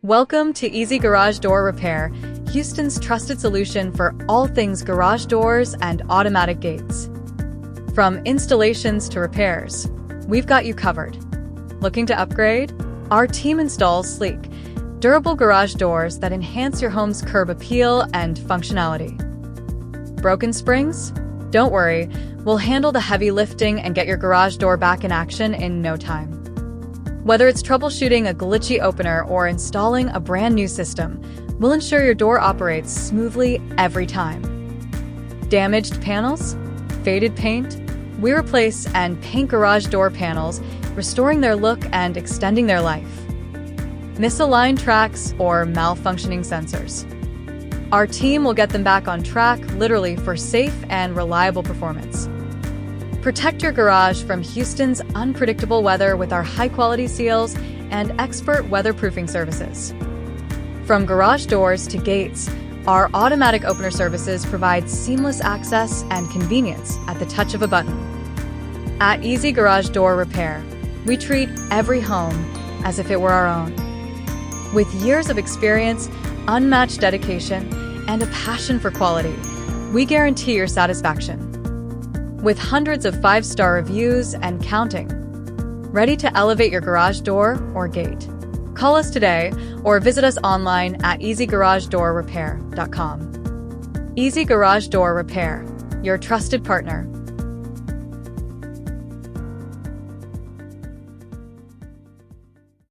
Welcome to Easy Garage Door Repair, Houston's trusted solution for all things garage doors and automatic gates. From installations to repairs, we've got you covered. Looking to upgrade? Our team installs sleek, durable garage doors that enhance your home's curb appeal and functionality. Broken springs? Don't worry, we'll handle the heavy lifting and get your garage door back in action in no time. Whether it's troubleshooting a glitchy opener or installing a brand new system, we'll ensure your door operates smoothly every time. Damaged panels? Faded paint? We replace and paint garage door panels, restoring their look and extending their life. Misaligned tracks or malfunctioning sensors? Our team will get them back on track, literally, for safe and reliable performance. Protect your garage from Houston's unpredictable weather with our high-quality seals and expert weatherproofing services. From garage doors to gates, our automatic opener services provide seamless access and convenience at the touch of a button. At Easy Garage Door Repair, we treat every home as if it were our own. With years of experience, unmatched dedication, and a passion for quality, we guarantee your satisfaction. With hundreds of 5-star reviews and counting, ready to elevate your garage door or gate. Call us today or visit us online at easygaragedoorrepair.com. Easy Garage Door Repair, your trusted partner